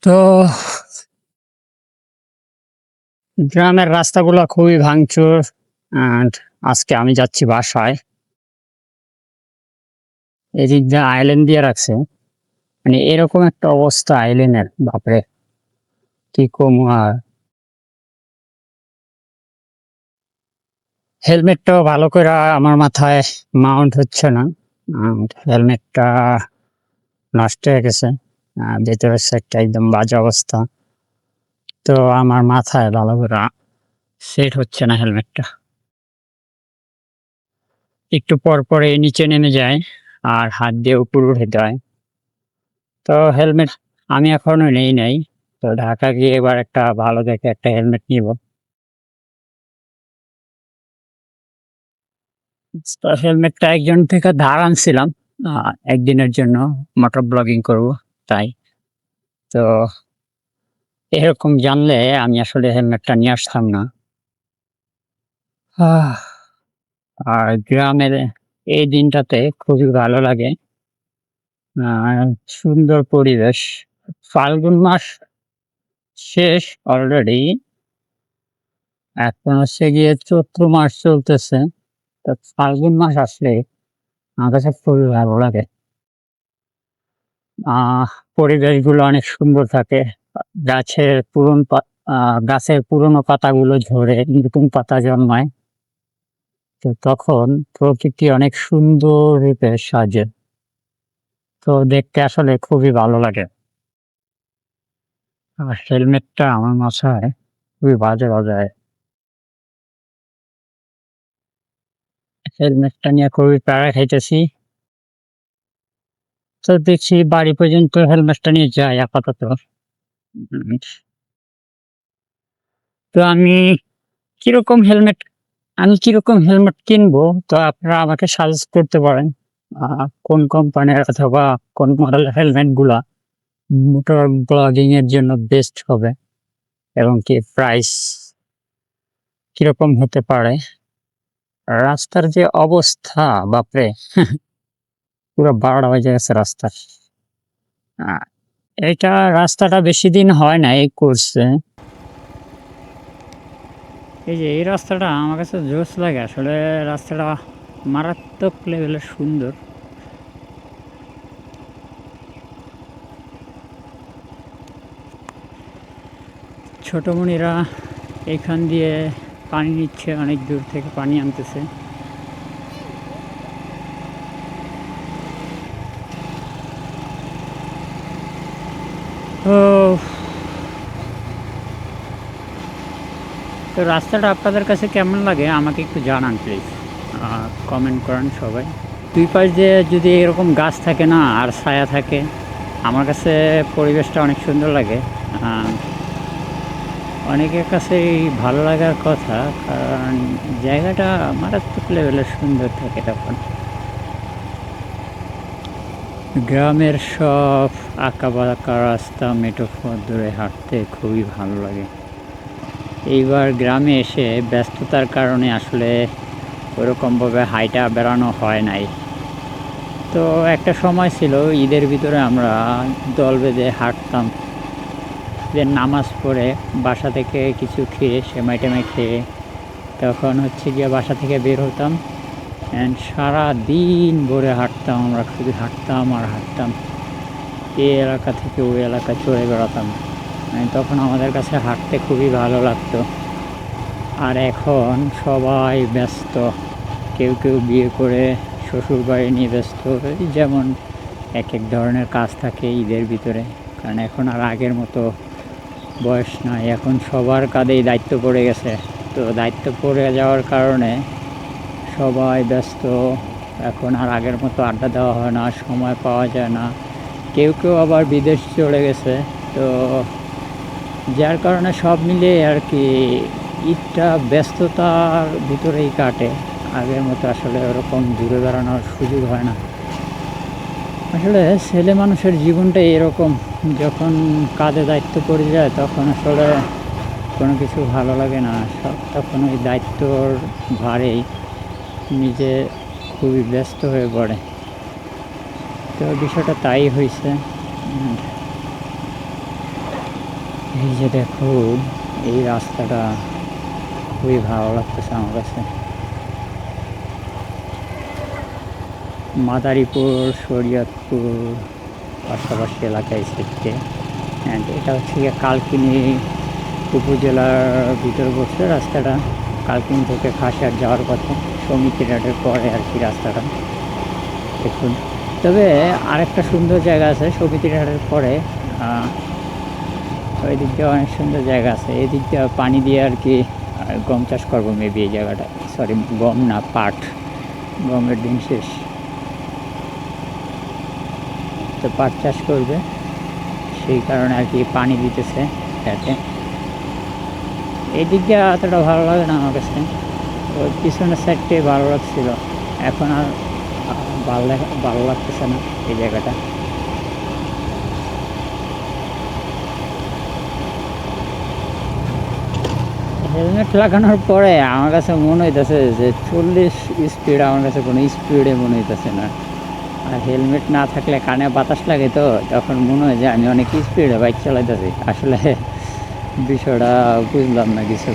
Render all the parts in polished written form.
তো গ্রামের রাস্তাগুলা খুবই ভাঙচুর। অ্যান্ড আজকে আমি যাচ্ছি বাসায়। এদিক দিয়ে আইল্যান্ড দিয়ে রাখছে। মানে এরকম একটা অবস্থা আইল্যান্ডের, বাপরে! কি কমু আর। হেলমেটটাও ভালো কইরা আমার মাথায় মাউন্ট হচ্ছে না। হেলমেটটা নষ্ট হয়ে গেছে। ভেতরের সাইডটা একদম বাজে অবস্থা। তো আমার মাথায় ভালো কইরা সেট হচ্ছে না হেলমেটটা। একটু পরপরই নিচে নেমে যায় আর হাত দিয়ে উপরে উঠাইতে হয়। তো হেলমেট আমি এখনো নেই নাই। তো ঢাকা গিয়ে এবার একটা ভালো দেখে একটা হেলমেট নিবো। তো হেলমেটটা একজন থেকে ধার আনছিলাম। আ একদিনের জন্য মোটর ব্লগিং করব তাই। তো এরকম জানলে আমি আসলে হেলমেটটা নিয়ে আসতাম না। আহ আর গ্রামের এই দিনটাতে খুবই ভালো লাগে। আ সুন্দর পরিবেশ। ফাল্গুন মাস শেষ অলরেডি। এখন হচ্ছে গিয়ে চৈত্র মাস চলতেছে। তো ফাল্গুন মাস আসলে আমার কাছে খুবই ভালো লাগে। আহ পরিবেশগুলো অনেক সুন্দর থাকে। গাছের পুরন পা আ গাছের পুরনো পাতাগুলো ঝরে নতুন পাতা জন্মায়। তো তখন প্রকৃতি অনেক সুন্দর রূপে সাজে। তো দেখতে আসলে খুবই ভালো লাগে। আর হেলমেটটা আমার মাথায় খুবই বাজে বাজায়। হেলমেটটা নিয়ে খুবই প্যারা খাইতেছি। তো দেখছি বাড়ি পর্যন্ত হেলমেটটা নিয়ে যাই আপাতত। উম তো কিরকম হেলমেট কিনবো? তো আপনারা আমাকে সাজেস্ট করতে পারেন। আ কোন কোম্পানির অথবা কোন মডেলের হেলমেট গুলা মোটর ব্লগিং এর জন্য বেস্ট হবে এবং কি প্রাইস কিরকম হতে পারে? রাস্তার যে অবস্থা, বাপরে! পুরো ১২টা বাজে গেছে রাস্তার। আ এটা রাস্তাটা বেশিদিন হয় নাই করছে। এই যে এই রাস্তাটা আমার কাছে জোশ লাগে আসলে। রাস্তাটা মারাত্মক লেভেলের সুন্দর। ছোটমণিরা এখান দিয়ে পানি নিচ্ছে, অনেক দূর থেকে পানি আনতেছে। তো তো রাস্তাটা আপনাদের কাছে কেমন লাগে আমাকে একটু জানান প্লিজ। কমেন্ট করেন সবাই। ২ পাশ দিয়ে যদি এরকম গাছ থাকে না আর ছায়া থাকে, আমার কাছে পরিবেশটা অনেক সুন্দর লাগে। আ অনেকের কাছেই ভালো লাগার কথা, কারণ জায়গাটা মারাত্মক লেভেলের সুন্দর থাকে তখন। গ্রামের সব আঁকা-বাঁকা রাস্তা, মেঠো পথ ধরে হাঁটতে খুবই ভালো লাগে। এইবার গ্রামে এসে ব্যস্ততার কারণে আসলে ওরকমভাবে হাঁইটা বেড়ানো হয় নাই। তো একটা সময় ছিল ঈদের ভিতরে আমরা দল বেঁধে হাঁটতাম। যে নামাজ পড়ে বাসা থেকে কিছু খেয়ে সেমাই-টেমাই খেয়ে তখন হচ্ছে গিয়ে বাসা থেকে বের হতাম। অ্যান্ড সারাদিন ভরে হাঁটতাম আমরা, শুধু হাঁটতাম আর হাঁটতাম। এই এলাকা থেকে ওই এলাকায় চড়ে বেড়াতাম। তখন আমাদের কাছে হাঁটতে খুবই ভালো লাগতো। আর এখন সবাই ব্যস্ত। কেউ বিয়ে করে শ্বশুরবাড়ি নিয়ে ব্যস্ত। এই যেমন একেক ধরনের কাজ থাকে ঈদের ভিতরে। কারণ এখন আর আগের মতো বয়স নাই। এখন সবার কাঁধেই দায়িত্ব পড়ে গেছে। তো দায়িত্ব পড়ে যাওয়ার কারণে সবাই ব্যস্ত। এখন আর আগের মতো আড্ডা দেওয়া হয় না, সময় পাওয়া যায় না। কেউ আবার বিদেশ চলে গেছে। তো যার কারণে সব মিলিয়ে আরকি ঈদটা ব্যস্ততার ভিতরেই কাটে। আগের মতো আসলে ওরকম ঘুরে বেড়ানোর সুযোগ হয় না। আসলে ছেলে মানুষের জীবনটাই এরকম। যখন কাঁধে দায়িত্ব পড়ে যায় তখন আসলে কোনো কিছু ভালো লাগে না। তখন ওই দায়িত্বর ভারেই নিজে খুবই ব্যস্ত হয়ে পড়ে। তো বিষয়টা তাই হইছে। এই যে দেখুন, এই রাস্তাটা খুবই ভালো লাগতেছে আমার কাছে। মাদারীপুর, শরীয়তপুর পাশাপাশি এলাকায় সেটকে। অ্যান্ড এটা হচ্ছে গিয়ে কালকিনি উপজেলার ভিতরে পড়ছে রাস্তাটা। কালকিনি থেকে খাসিয়ার যাওয়ার পথে সমিতি ঘাটের পরে আর কি রাস্তাটা দেখুন। তবে আরেকটা সুন্দর জায়গা আছে সমিতি ঘাটের পরে, ওই দিক দিয়ে অনেক সুন্দর জায়গা আছে। এই দিক দিয়ে পানি দিয়ে আর কি গম চাষ করবো মেবি এই জায়গাটা। সরি, গম না, পাট। গমের দিন শেষ, তো পাট চাষ করবে, সেই কারণে আর কি পানি দিতেছে খেতে। এই দিক দিয়ে অতটা ভালো লাগে না আমার কাছে, ওই পিছনের সাইডটাই ভালো লাগছিল। এখন আর ভালো লাগতেছে না এই জায়গাটা। হেলমেট লাগানোর পরে আমার কাছে মনে হইতেছে যে 40 স্পিড আমার কাছে কোনো স্পিডে মনে হইতেছে না। আর হেলমেট না থাকলে কানে বাতাস লাগে, তো তখন মনে হয় যে আমি অনেক স্পিডে বাইক চালাইতেছি। আসলে বিষয়টা বুঝলাম না কিছু।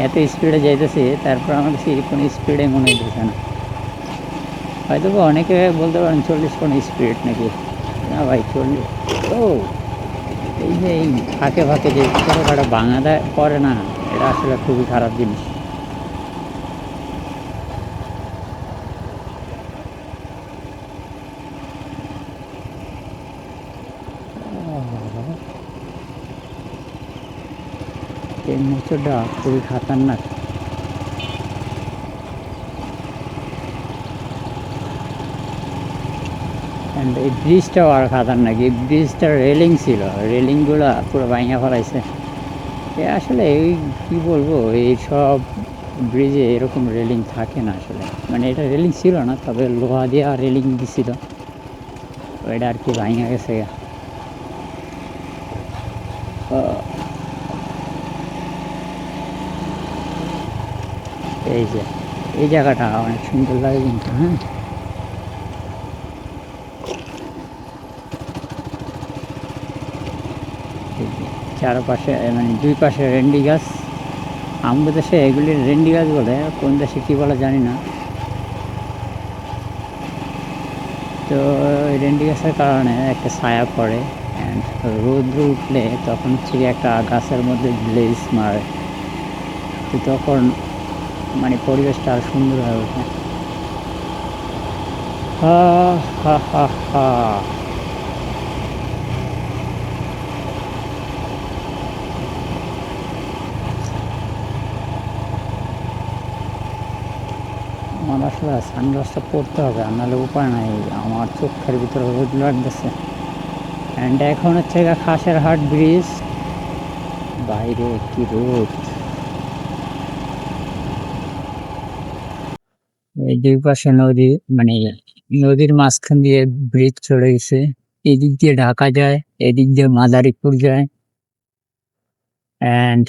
এত স্পিডে যাইতেছি, তারপর আমার কাছে কোনো স্পিডে মনে হইতেছে না। হয়তো অনেকে বলতে পারেন 40 কোনো স্পিড নাকি, না ভাই 40। ও, এই যে এই ফাঁকে ফাঁকে যে ছোটোখাটো ভাঙা দেয় পরে না, এটা আসলে খুবই খারাপ জিনিস। এই মোচরটা খুবই খাতারনাক। অ্যান্ড এই ব্রিজটাও আর খাতারনাক। এই ব্রিজটার রেলিং ছিল, রেলিংগুলো পুরো ভাঙা ফেলাইছে। এ আসলে এই কী বলবো, এই সব ব্রিজে এরকম রেলিং থাকে না আসলে। মানে এটা রেলিং ছিল না, তবে লোহা দিয়ে রেলিং দিছিল, ওইটা আর কি ভাঙা গেছে। এই যে এই জায়গাটা অনেক সুন্দর লাগে কিন্তু। হ্যাঁ, এই যে চারপাশে মানে দুই পাশে রেন্ডি গাছ। আমাদের দেশে এগুলি রেন্ডি গাছ বলে, কোন দেশে কী বলে জানি না। তো এই রেন্ডি গাছের কারণে একটা ছায়া পড়ে, অ্যান্ড রোদ্র উঠলে তখন হচ্ছে গিয়ে একটা গাছের মধ্যে গ্লেজ মারে, তো তখন মানে পরিবেশটা আরও সুন্দর হয়ে ওঠে। হা হা হা হা। আমার আসলে সানগ্লাসটা পরতে হবে, আর নাহলে উপায় নাই, আমার চোখের ভিতরে রোদ লাগতেছে। অ্যান্ড এখন হচ্ছে গিয়ে খাসেরহাট ব্রিজ, বাইরে কি রোদ। এই দুই পাশে নদী, মানে নদীর মাঝখান দিয়ে ব্রিজ চলে গেছে। এদিক দিয়ে ঢাকা যায়, এদিক দিয়ে মাদারীপুর যায়। অ্যান্ড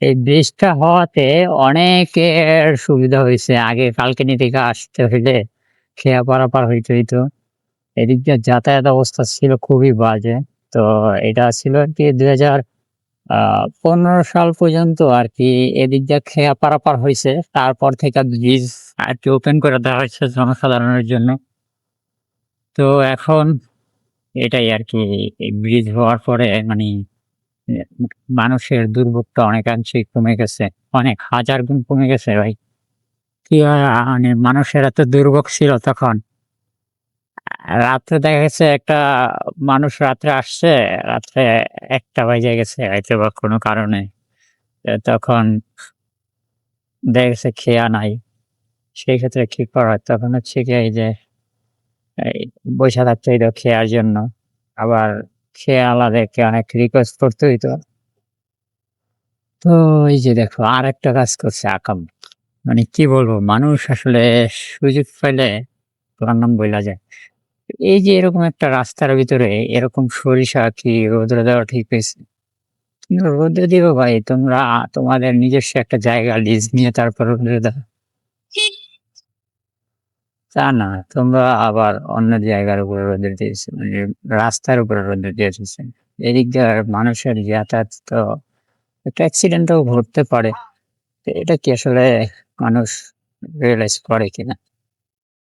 এই ব্রিজটা হওয়াতে অনেকের সুবিধা হয়েছে। আগে কালকিনি থেকে আসতে হইলে খেয়া পারাপার হইতে হইতো। এদিক দিয়ে যাতায়াত অবস্থা ছিল খুবই বাজে। তো এটা ছিল আর কি 2015 সাল পর্যন্ত আর কি এদিক দিয়ে খেয়া পারাপার হয়েছে। তারপর থেকে ব্রিজ আর কি ওপেন করে দেওয়া হয়েছে জনসাধারণের জন্য। তো এখন এটাই আর কি, এই ব্রিজ হওয়ার পরে মানে এ মানুষের দুর্ভোগটা অনেকাংশেই কমে গেছে। অনেক হাজার গুণ কমে গেছে ভাই। কি আর মানে মানুষের এত দুর্ভোগ ছিল তখন। রাত্রে দেখা গেছে একটা মানুষ রাত্রে আসছে, রাত্রে ১টা বাইজা গেছে হয়তোবা কোনো কারণে। তখন দেখা গেছে খেয়া নাই। সেই ক্ষেত্রে কি করা হয়? তখন হচ্ছে গিয়ে এই যে এই বইসা থাকতে হইতো খেয়ার জন্য। আবার খেয়াওয়ালাদেরকে অনেক রিকোয়েস্ট করতে হইতো। তো এই যে দেখো আরেকটা কাজ করছে আকাম। মানে কি বলবো, মানুষ আসলে সুযোগ পাইলে ওর নাম বইলা যায়। এই যে এরকম একটা রাস্তার ভিতরে এরকম সরিষা কি রোদ্রে দেওয়া ঠিক হইছে? কিন্তু রোদ্রে দিবো ভাই, তোমরা তোমাদের নিজস্ব একটা জায়গা লিজ নিয়ে তারপর রোদ্রে দাও। তা না, তোমরা আবার অন্য জায়গার উপরে রোদে দিয়েছো, মানে রাস্তার উপরে রোদে দিয়েছে। এদিক দিয়ে মানুষের যাতায়াত তো একটা অ্যাক্সিডেন্টও ঘটতে পারে। তো এটা কি আসলে মানুষ রিয়েলাইজ করে কিনা?